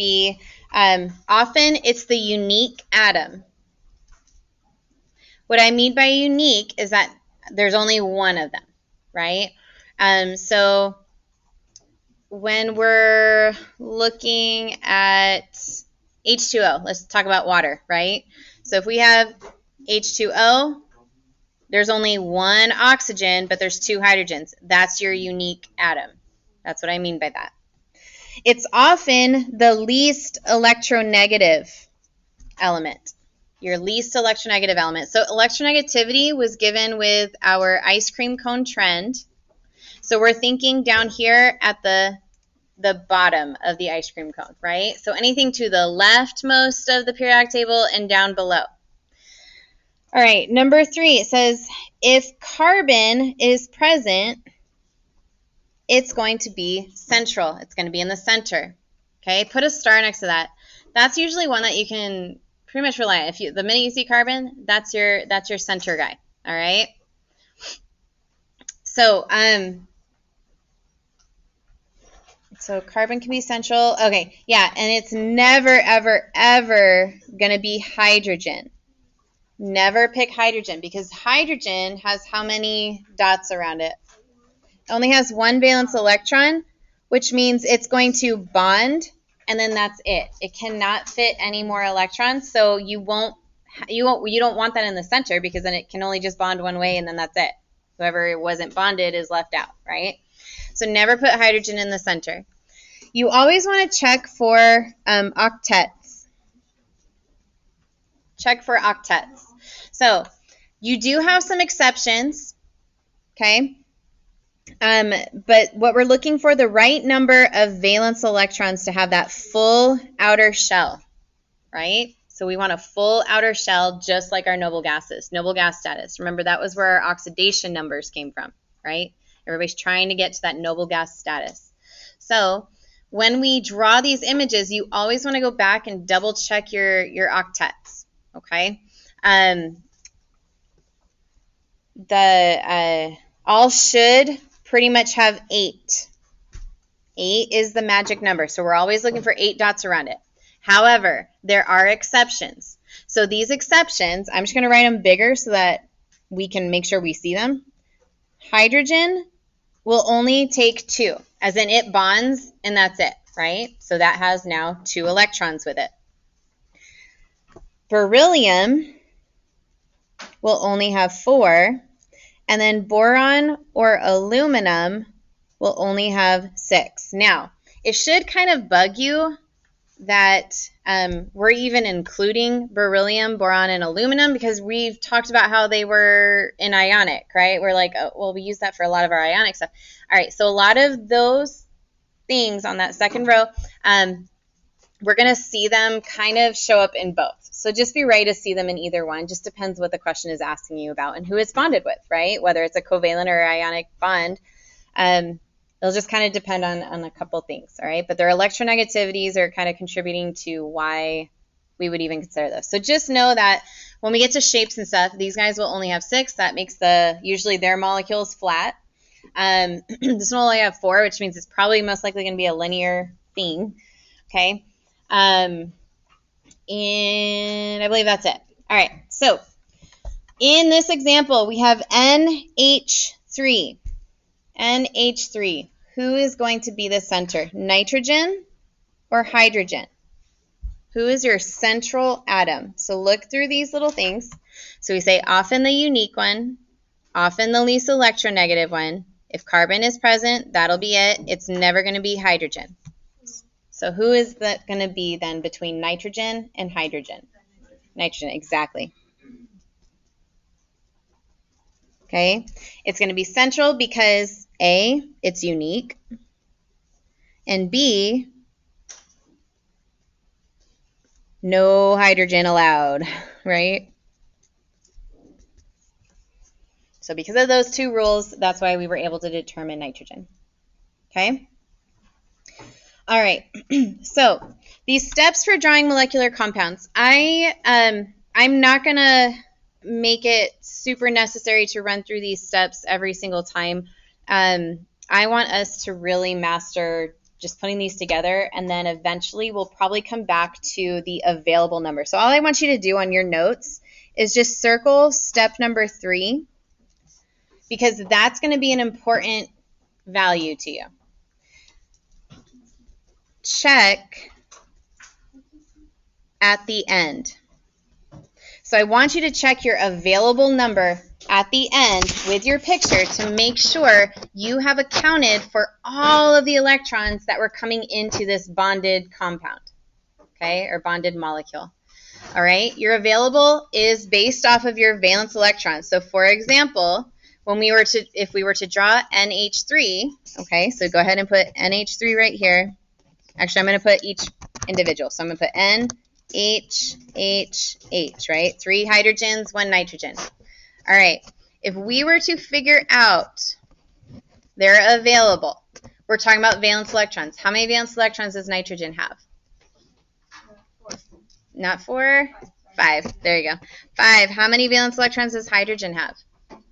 be, often it's the unique atom. What I mean by unique is that there's only one of them, right? So when we're looking at H2O, let's talk about water, right? So if we have H2O, there's only one oxygen, but there's two hydrogens. That's your unique atom. That's what I mean by that. It's often the least electronegative element. Your least electronegative element. So electronegativity was given with our ice cream cone trend. So we're thinking down here at the bottom of the ice cream cone, right? So anything to the leftmost of the periodic table and down below. All right, number 3, it says if carbon is present, it's going to be central. It's going to be in the center. Okay, put a star next to that. That's usually one that you can pretty much rely on. The minute you see carbon, that's your center guy. All right. So so carbon can be central. Okay, yeah, and it's never, ever, ever going to be hydrogen. Never pick hydrogen because hydrogen has how many dots around it? It only has one valence electron, which means it's going to bond, and then that's it. It cannot fit any more electrons, so you don't want that in the center because then it can only just bond one way, and then that's it. Whoever wasn't bonded is left out, right? So never put hydrogen in the center. You always want to check for octets. Check for octets. So you do have some exceptions, okay? But what we're looking for, the right number of valence electrons to have that full outer shell, right? So we want a full outer shell just like our noble gases, noble gas status. Remember, that was where our oxidation numbers came from, right? Everybody's trying to get to that noble gas status. So when we draw these images, you always want to go back and double check your octets, okay? All should pretty much have 8. 8 is the magic number, so we're always looking for 8 dots around it. However, there are exceptions. So these exceptions, I'm just going to write them bigger so that we can make sure we see them. Hydrogen will only take 2, as in it bonds and that's it, right? So that has now 2 electrons with it. Beryllium will only have 4, and then boron or aluminum will only have 6. Now, it should kind of bug you that we're even including beryllium, boron, and aluminum because we've talked about how they were anionic, right? We're like, oh, well, we use that for a lot of our ionic stuff. All right, so a lot of those things on that second row, we're going to see them kind of show up in both. So just be ready to see them in either one. Just depends what the question is asking you about and who it's bonded with, right? Whether it's a covalent or ionic bond. It'll just kind of depend on a couple things, all right? But their electronegativities are kind of contributing to why we would even consider this. So just know that when we get to shapes and stuff, these guys will only have 6. That makes usually their molecules flat. This one will only have 4, which means it's probably most likely going to be a linear thing, okay? And I believe that's it. All right, so in this example, we have NH3. NH3. Who is going to be the center? Nitrogen or hydrogen? Who is your central atom? So look through these little things. So we say often the unique one, often the least electronegative one. If carbon is present, that'll be it. It's never going to be hydrogen. So who is that going to be then between nitrogen and hydrogen? Nitrogen, exactly. Okay, it's going to be central because A, it's unique, and B, no hydrogen allowed, right? So because of those 2 rules, that's why we were able to determine nitrogen. Okay? All right, so these steps for drawing molecular compounds, I'm not going to make it super necessary to run through these steps every single time. I want us to really master just putting these together, and then eventually we'll probably come back to the available number. So all I want you to do on your notes is just circle step number 3, because that's going to be an important value to you. Check at the end. So I want you to check your available number at the end with your picture to make sure you have accounted for all of the electrons that were coming into this bonded compound, okay, or bonded molecule. All right, your available is based off of your valence electrons. So for example, if we were to draw NH3, okay, so go ahead and put NH3 right here. Actually, I'm going to put each individual. So I'm going to put N, H, H, H, right? 3 hydrogens, 1 nitrogen. All right, if we were to figure out their available, we're talking about valence electrons. How many valence electrons does nitrogen have? 4. Not 4? 5. There you go. 5. How many valence electrons does hydrogen have? 1.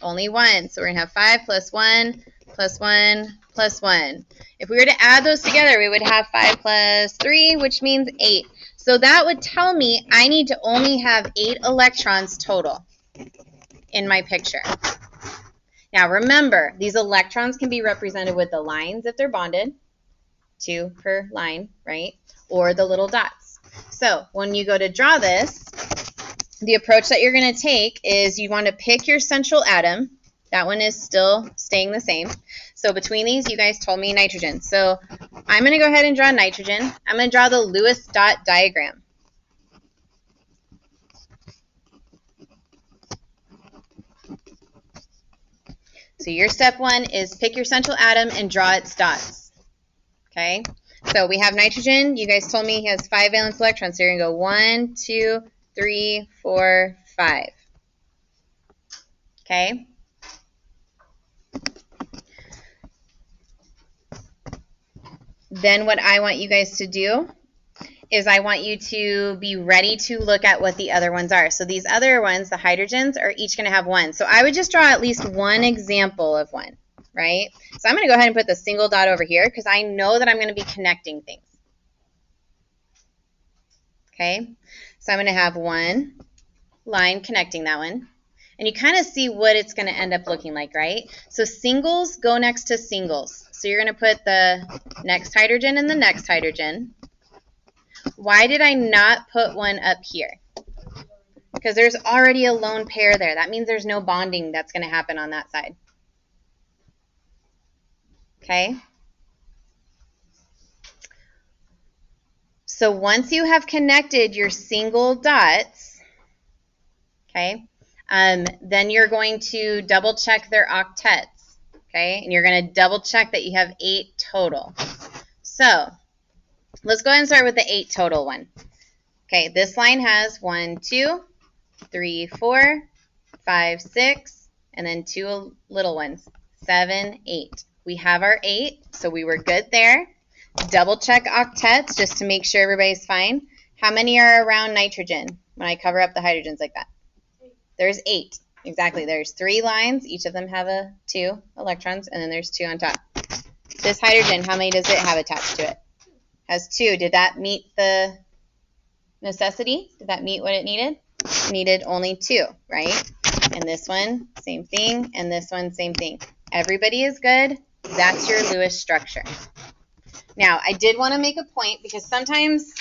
Only 1. So we're going to have 5 plus 1 plus 1 plus 1. If we were to add those together, we would have 5 plus 3, which means 8. So that would tell me I need to only have 8 electrons total in my picture. Now remember, these electrons can be represented with the lines if they're bonded, 2 per line, right? Or the little dots. So when you go to draw this, the approach that you're going to take is you want to pick your central atom. That one is still staying the same. So between these, you guys told me nitrogen. So I'm going to go ahead and draw nitrogen. I'm going to draw the Lewis dot diagram. So your step 1 is pick your central atom and draw its dots. Okay? So we have nitrogen. You guys told me he has 5 valence electrons. So you're going to go 1, 2, 3, 4, 5. Okay? Then what I want you guys to do is I want you to be ready to look at what the other ones are. So these other ones, the hydrogens, are each going to have 1. So I would just draw at least one example of one, right? So I'm going to go ahead and put the single dot over here because I know that I'm going to be connecting things. Okay? So I'm going to have one line connecting that one. And you kind of see what it's going to end up looking like, right? So singles go next to singles. So you're going to put the next hydrogen and the next hydrogen. Why did I not put one up here? Because there's already a lone pair there. That means there's no bonding that's going to happen on that side. Okay? So once you have connected your single dots, okay, then you're going to double check their octets. Okay? And you're going to double check that you have 8 total. So let's go ahead and start with the 8 total one. Okay, this line has 1, 2, 3, 4, 5, 6, and then 2 little ones, 7, 8. We have our 8, so we were good there. Double check octets just to make sure everybody's fine. How many are around nitrogen when I cover up the hydrogens like that? 8. There's 8. Exactly. There's 3 lines. Each of them have 2 electrons, and then there's 2 on top. This hydrogen, how many does it have attached to it? Has 2. Did that meet the necessity? Did that meet what it needed? It needed only 2, right? And this one, same thing, and this one, same thing. Everybody is good. That's your Lewis structure. Now, I did want to make a point because sometimes,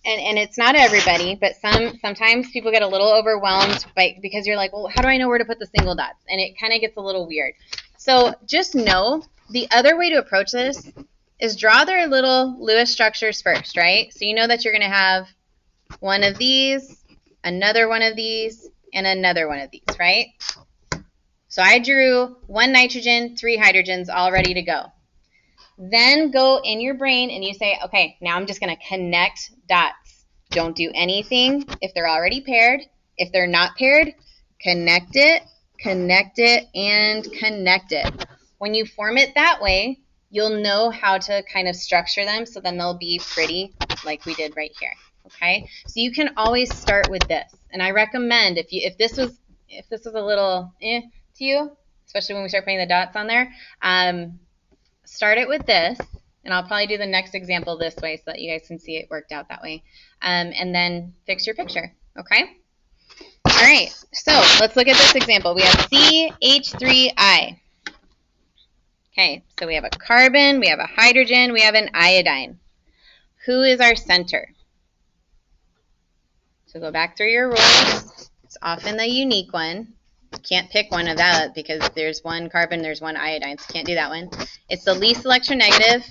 and it's not everybody, but sometimes people get a little overwhelmed because you're like, well, how do I know where to put the single dots? And it kind of gets a little weird. So just know the other way to approach this is draw their little Lewis structures first, right? So you know that you're going to have one of these, another one of these, and another one of these, right? So I drew 1 nitrogen, 3 hydrogens all ready to go. Then go in your brain and you say, okay, now I'm just going to connect dots. Don't do anything if they're already paired. If they're not paired, connect it, and connect it. When you form it that way, you'll know how to kind of structure them so then they'll be pretty like we did right here. Okay? So you can always start with this. And I recommend if this was a little to you, especially when we start putting the dots on there, start it with this, And I'll probably do the next example this way so that you guys can see it worked out that way. And then fix your picture, okay? All right, so let's look at this example. We have CH3I. Okay, so we have a carbon, we have a hydrogen, we have an iodine. Who is our center? So go back through your rules. It's often the unique one. You can't pick one of that because there's one carbon, there's one iodine, so you can't do that one. It's the least electronegative.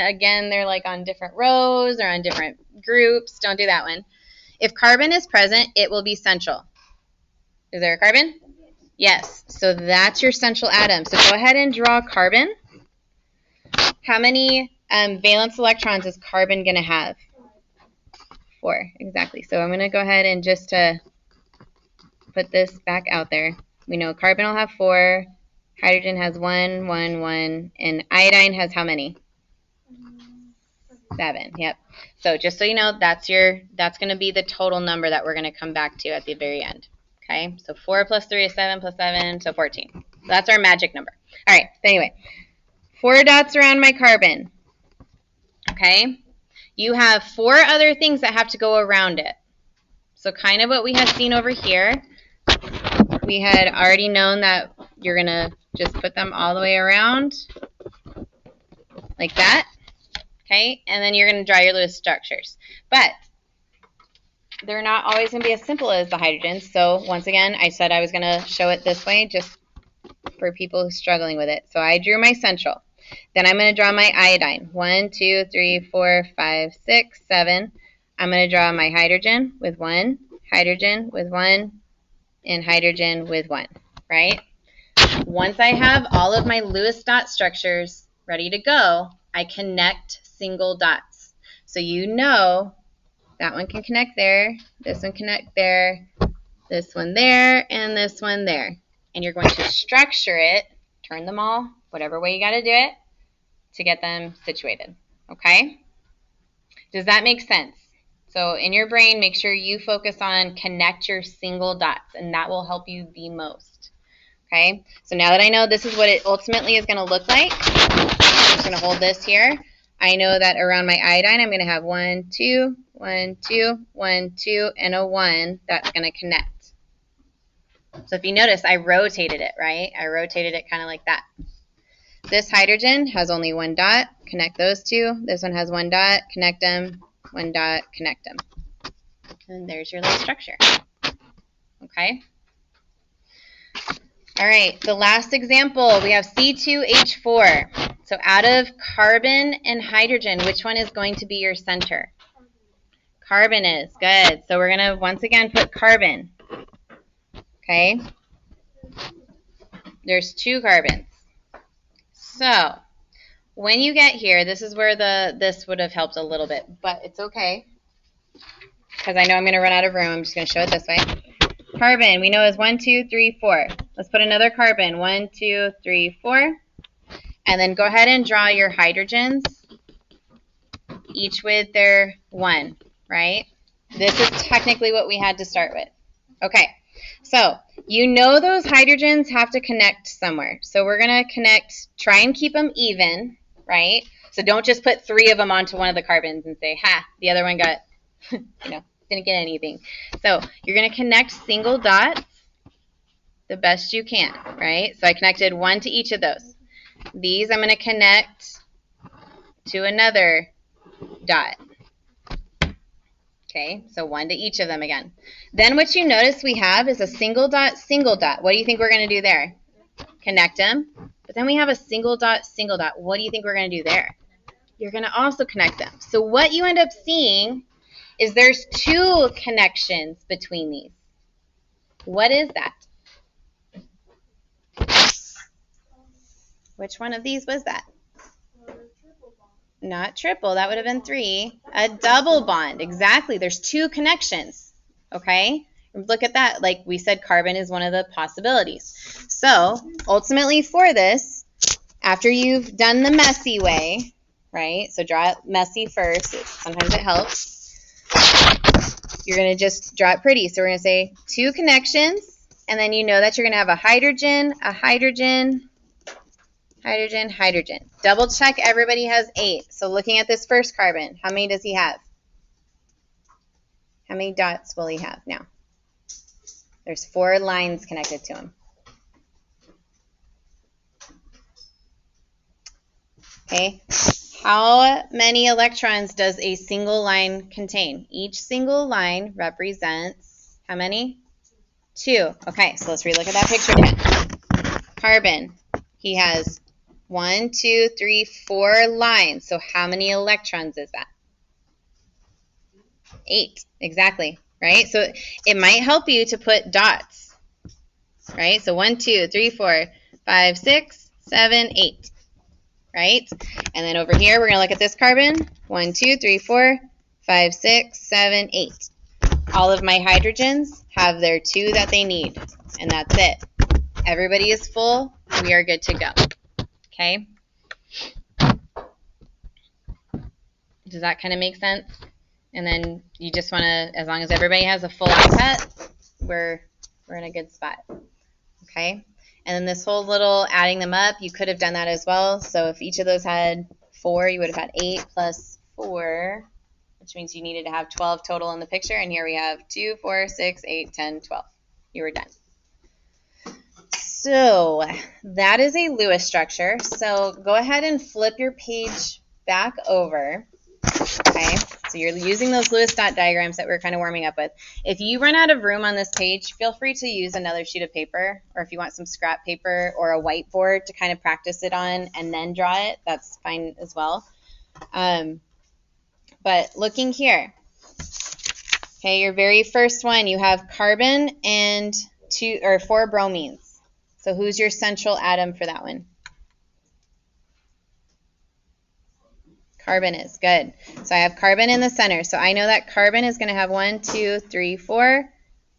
Again, they're like on different rows or on different groups. Don't do that one. If carbon is present, it will be central. Is there a carbon? Yes. So that's your central atom. So go ahead and draw carbon. How many valence electrons is carbon going to have? 4. Exactly. So I'm going to go ahead and just put this back out there. We know carbon will have 4. Hydrogen has 1, 1, 1. And iodine has how many? 7. Yep. So just so you know, that's going to be the total number that we're going to come back to at the very end. Okay, so 4 plus 3 is 7 plus 7, so 14. So that's our magic number. All right, so anyway, 4 dots around my carbon. Okay, you have 4 other things that have to go around it. So kind of what we had seen over here, we had already known that you're going to just put them all the way around like that. Okay, and then you're going to draw your little structures. But they're not always going to be as simple as the hydrogen. So once again, I said I was going to show it this way just for people who are struggling with it. So I drew my central. Then I'm going to draw my iodine. 1, 2, 3, 4, 5, 6, 7. I'm going to draw my hydrogen with 1, hydrogen with 1, and hydrogen with 1, right? Once I have all of my Lewis dot structures ready to go, I connect single dots. So you know that one can connect there, this one connect there, this one there, and this one there. And you're going to structure it, turn them all, whatever way you got to do it, to get them situated. Okay? Does that make sense? So in your brain, make sure you focus on connect your single dots, and that will help you the most. Okay? So now that I know this is what it ultimately is going to look like, I'm just going to hold this here. I know that around my iodine, I'm going to have 1, 2, 1, 2, 1, 2, and a 1 that's going to connect. So if you notice, I rotated it, right? I rotated it kind of like that. This hydrogen has only 1 dot. Connect those 2. This one has 1 dot. Connect them. 1 dot. Connect them. And there's your little structure. Okay? All right, the last example, we have C2H4. So out of carbon and hydrogen, which one is going to be your center? Carbon is. Good. So we're going to once again put carbon. Okay? There's 2 carbons. So when you get here, this is where this would have helped a little bit, but it's okay. Because I know I'm going to run out of room. I'm just going to show it this way. Carbon, we know is 1, 2, 3, 4. Let's put another carbon. 1, 2, 3, 4. And then go ahead and draw your hydrogens, each with their 1, right? This is technically what we had to start with. Okay, so you know those hydrogens have to connect somewhere. So we're going to connect, try and keep them even, right? So don't just put 3 of them onto one of the carbons and say, ha, the other one got, didn't get anything. So you're going to connect single dots the best you can, right? So I connected 1 to each of those. These I'm going to connect to another dot. Okay, so 1 to each of them again. Then what you notice we have is a single dot, single dot. What do you think we're going to do there? Connect them. But then we have a single dot, single dot. What do you think we're going to do there? You're going to also connect them. So what you end up seeing is there's 2 connections between these. What is that? Which one of these was that? Not triple. That would have been 3. A double bond. Exactly. There's 2 connections. Okay? Look at that. Like we said, carbon is one of the possibilities. So, ultimately for this, after you've done the messy way, right? So draw it messy first. Sometimes it helps. You're going to just draw it pretty. So we're going to say 2 connections, and then you know that you're going to have a hydrogen, hydrogen, hydrogen. Double check everybody has 8. So looking at this first carbon, how many does he have? How many dots will he have now? There's 4 lines connected to him. Okay. How many electrons does a single line contain? Each single line represents how many? 2. Okay, so let's relook at that picture again. Carbon, he has 1, 2, 3, 4 lines. So how many electrons is that? 8, exactly, right? So it might help you to put dots, right? So 1, 2, 3, 4, 5, 6, 7, 8, right? And then over here, we're going to look at this carbon. 1, 2, 3, 4, 5, 6, 7, 8. All of my hydrogens have their 2 that they need, and that's it. Everybody is full. We are good to go. Okay? Does that kind of make sense? And then you just want to, as long as everybody has a full pipette, we're in a good spot. Okay? And then this whole little adding them up, you could have done that as well. So if each of those had 4, you would have had 8 plus 4, which means you needed to have 12 total in the picture. And here we have 2, 4, 6, 8, 10, 12. You were done. So that is a Lewis structure. So go ahead and flip your page back over. Okay, so you're using those Lewis dot diagrams that we're kind of warming up with. If you run out of room on this page, feel free to use another sheet of paper, or if you want some scrap paper or a whiteboard to kind of practice it on and then draw it, that's fine as well. But looking here, okay, your very first one, you have carbon and 2 or 4 bromines. So who's your central atom for that one? Carbon is. Good. So I have carbon in the center. So I know that carbon is going to have 1, 2, 3, 4.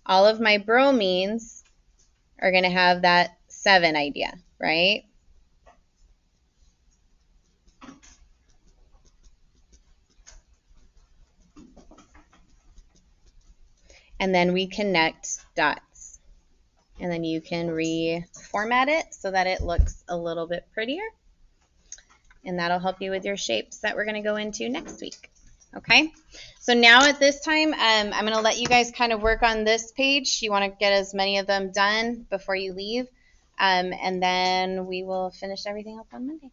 All of my bromines are going to have that 7 idea, right? And then we connect dots. And then you can reformat it so that it looks a little bit prettier. And that'll help you with your shapes that we're going to go into next week. Okay, so now at this time, I'm going to let you guys kind of work on this page. You want to get as many of them done before you leave, and then we will finish everything up on Monday.